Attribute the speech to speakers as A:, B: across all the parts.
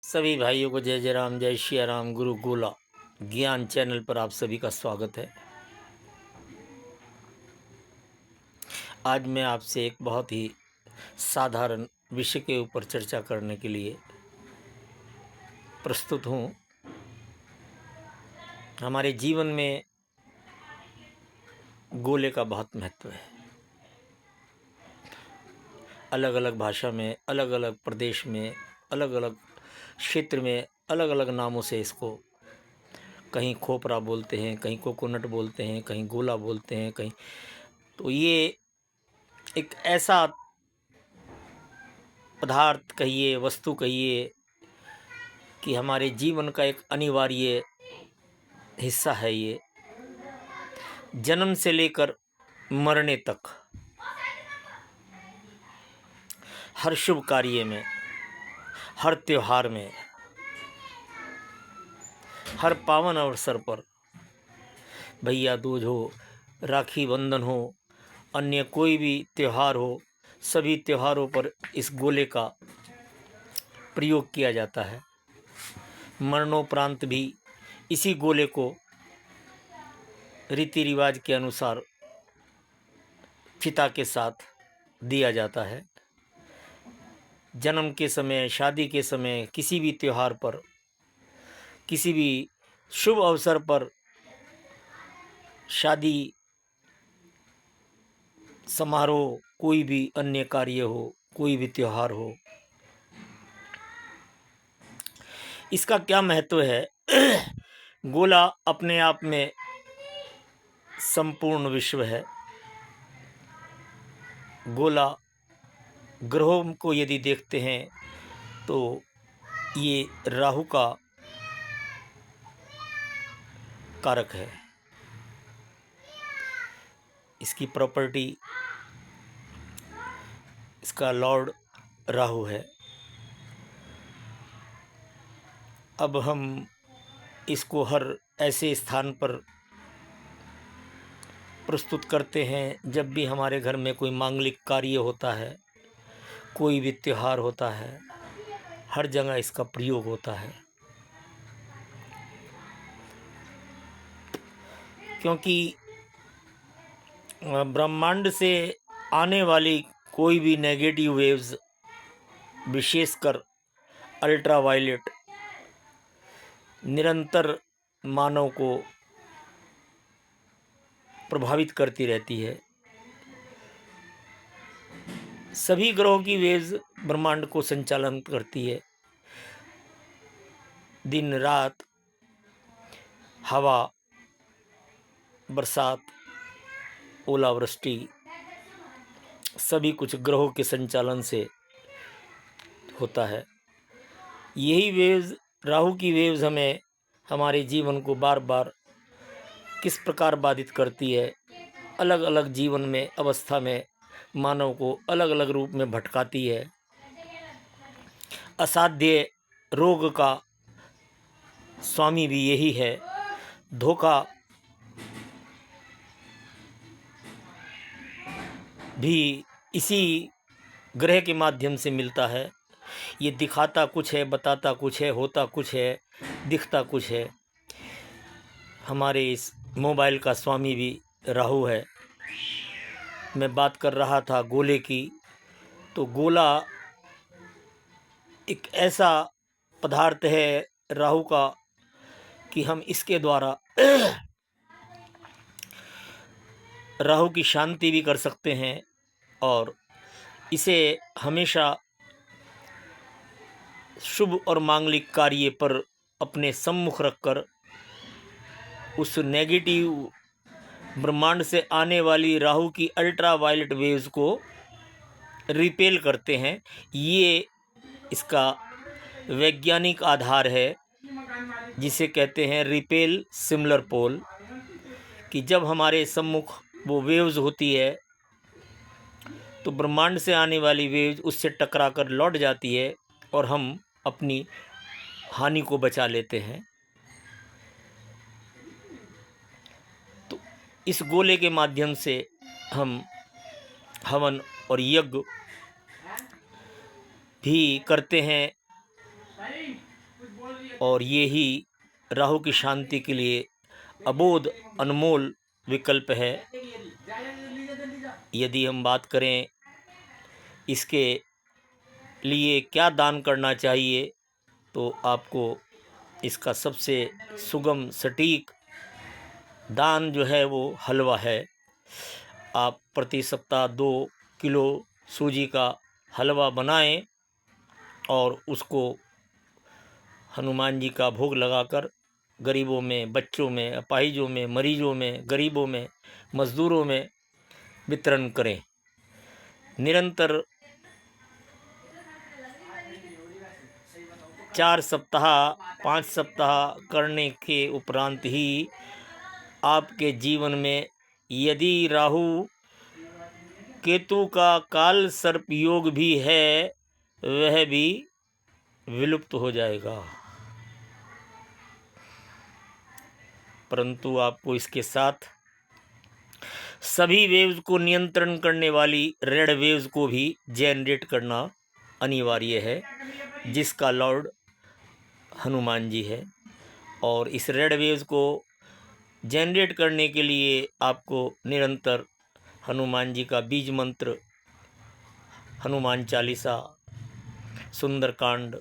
A: सभी भाइयों को जय जय राम, जय श्री राम। गुरु गोला ज्ञान चैनल पर आप सभी का स्वागत है। आज मैं आपसे एक बहुत ही साधारण विषय के ऊपर चर्चा करने के लिए प्रस्तुत हूँ। हमारे जीवन में गोले का बहुत महत्व है। अलग अलग भाषा में, अलग अलग प्रदेश में, अलग अलग क्षेत्र में अलग अलग नामों से इसको कहीं खोपरा बोलते हैं, कहीं कोकोनट बोलते हैं, कहीं गोला बोलते हैं, कहीं। तो ये एक ऐसा पदार्थ कहिए, वस्तु कहिए कि हमारे जीवन का एक अनिवार्य हिस्सा है। ये जन्म से लेकर मरने तक हर शुभ कार्य में, हर त्योहार में, हर पावन अवसर पर, भैया दूज हो, राखी बंधन हो, अन्य कोई भी त्योहार हो, सभी त्योहारों पर इस गोले का प्रयोग किया जाता है। मरणोपरांत भी इसी गोले को रीति रिवाज के अनुसार चिता के साथ दिया जाता है। जन्म के समय, शादी के समय, किसी भी त्योहार पर, किसी भी शुभ अवसर पर, शादी समारोह, कोई भी अन्य कार्य हो, कोई भी त्योहार हो, इसका क्या महत्व है। गोला अपने आप में संपूर्ण विश्व है। गोला ग्रहों को यदि देखते हैं तो ये राहु का कारक है। इसकी प्रॉपर्टी, इसका लॉर्ड राहु है। अब हम इसको हर ऐसे स्थान पर प्रस्तुत करते हैं जब भी हमारे घर में कोई मांगलिक कार्य होता है, कोई भी त्योहार होता है, हर जगह इसका प्रयोग होता है। क्योंकि ब्रह्मांड से आने वाली कोई भी नेगेटिव वेव्स, विशेषकर अल्ट्रावायलेट, निरंतर मानव को प्रभावित करती रहती है। सभी ग्रहों की वेव्स ब्रह्मांड को संचालन करती है। दिन रात, हवा, बरसात, ओलावृष्टि, सभी कुछ ग्रहों के संचालन से होता है। यही वेव्स, राहु की वेव्स हमें हमारे जीवन को बार बार किस प्रकार बाधित करती है, अलग अलग जीवन में अवस्था में मानव को अलग अलग रूप में भटकाती है। असाध्य रोग का स्वामी भी यही है। धोखा भी इसी ग्रह के माध्यम से मिलता है। ये दिखाता कुछ है, बताता कुछ है, होता कुछ है, दिखता कुछ है। हमारे इस मोबाइल का स्वामी भी राहु है। मैं बात कर रहा था गोले की, तो गोला एक ऐसा पदार्थ है राहु का कि हम इसके द्वारा राहु की शांति भी कर सकते हैं और इसे हमेशा शुभ और मांगलिक कार्य पर अपने सम्मुख रखकर उस नेगेटिव ब्रह्मांड से आने वाली राहु की अल्ट्रा वायलेट वेव्स को रिपेल करते हैं। ये इसका वैज्ञानिक आधार है, जिसे कहते हैं रिपेल सिमिलर पोल, कि जब हमारे सम्मुख वो वेव्स होती है तो ब्रह्मांड से आने वाली वेव्स उससे टकराकर लौट जाती है और हम अपनी हानि को बचा लेते हैं। तो इस गोले के माध्यम से हम हवन और यज्ञ भी करते हैं और ये ही राहु की शांति के लिए अबोध अनमोल विकल्प है। यदि हम बात करें इसके लिए क्या दान करना चाहिए, तो आपको इसका सबसे सुगम सटीक दान जो है वो हलवा है। आप प्रति सप्ताह 2 किलो सूजी का हलवा बनाएं और उसको हनुमान जी का भोग लगाकर गरीबों में, बच्चों में, अपाहिजों में, मरीजों में, गरीबों में, मज़दूरों में वितरण करें। निरंतर 4 सप्ताह 5 सप्ताह करने के उपरांत ही आपके जीवन में यदि राहु केतु का काल सर्प योग भी है, वह भी विलुप्त हो जाएगा। परंतु आपको इसके साथ सभी वेव्स को नियंत्रण करने वाली रेड वेव्स को भी जनरेट करना अनिवार्य है, जिसका लॉर्ड हनुमान जी है। और इस रेड वेव्स को जनरेट करने के लिए आपको निरंतर हनुमान जी का बीज मंत्र, हनुमान चालीसा, सुंदरकांड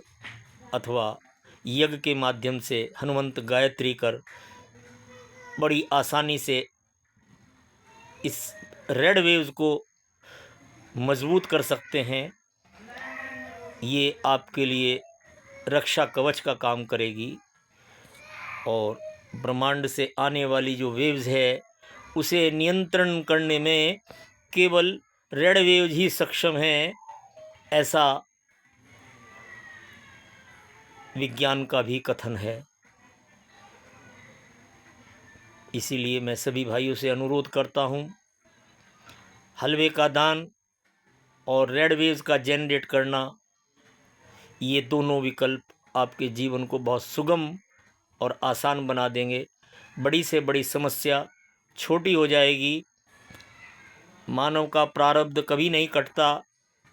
A: अथवा यज्ञ के माध्यम से हनुमंत गायत्री कर बड़ी आसानी से इस रेड वेव्स को मजबूत कर सकते हैं। ये आपके लिए रक्षा कवच का काम करेगी और ब्रह्मांड से आने वाली जो वेव्स है उसे नियंत्रण करने में केवल रेड वेव्स ही सक्षम हैं, ऐसा विज्ञान का भी कथन है। इसीलिए मैं सभी भाइयों से अनुरोध करता हूँ, हलवे का दान और रेड वेव्स का जनरेट करना, ये दोनों विकल्प आपके जीवन को बहुत सुगम और आसान बना देंगे। बड़ी से बड़ी समस्या छोटी हो जाएगी। मानव का प्रारब्ध कभी नहीं कटता।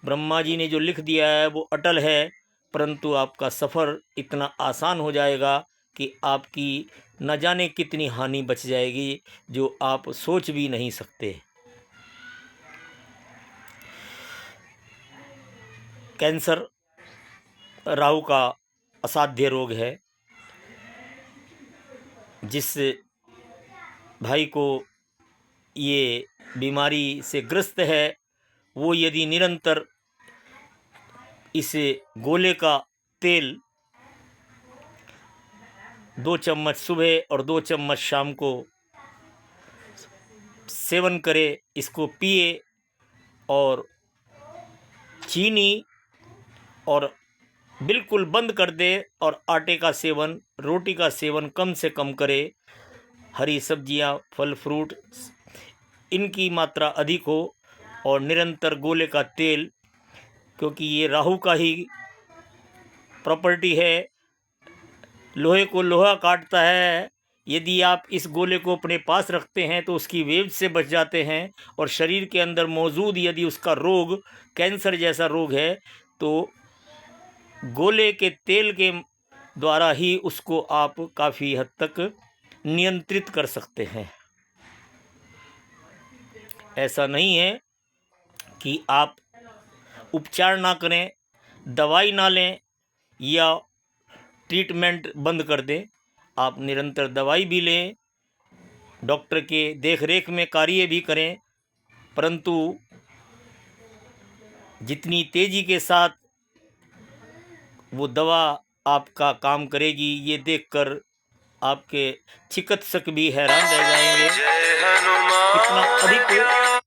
A: ब्रह्मा जी ने जो लिख दिया है वो अटल है, परंतु आपका सफ़र इतना आसान हो जाएगा कि आपकी न जाने कितनी हानि बच जाएगी जो आप सोच भी नहीं सकते। कैंसर राहु का असाध्य रोग है। जिस भाई को ये बीमारी से ग्रस्त है, वो यदि निरंतर इस गोले का तेल 2 चम्मच सुबह और 2 चम्मच शाम को सेवन करे, इसको पिए और चीनी और बिल्कुल बंद कर दे और आटे का सेवन, रोटी का सेवन कम से कम करे। हरी सब्जियां, फल फ्रूट इनकी मात्रा अधिक हो और निरंतर गोले का तेल, क्योंकि ये राहु का ही प्रॉपर्टी है, लोहे को लोहा काटता है। यदि आप इस गोले को अपने पास रखते हैं तो उसकी वेव से बच जाते हैं और शरीर के अंदर मौजूद यदि उसका रोग कैंसर जैसा रोग है तो गोले के तेल के द्वारा ही उसको आप काफ़ी हद तक नियंत्रित कर सकते हैं। ऐसा नहीं है कि आप उपचार ना करें, दवाई ना लें या ट्रीटमेंट बंद कर दें। आप निरंतर दवाई भी लें, डॉक्टर के देख रेख में कार्य भी करें, परंतु जितनी तेज़ी के साथ वो दवा आपका काम करेगी, ये देखकर आपके चिकित्सक भी हैरान रह जाएंगे। कितना अधिक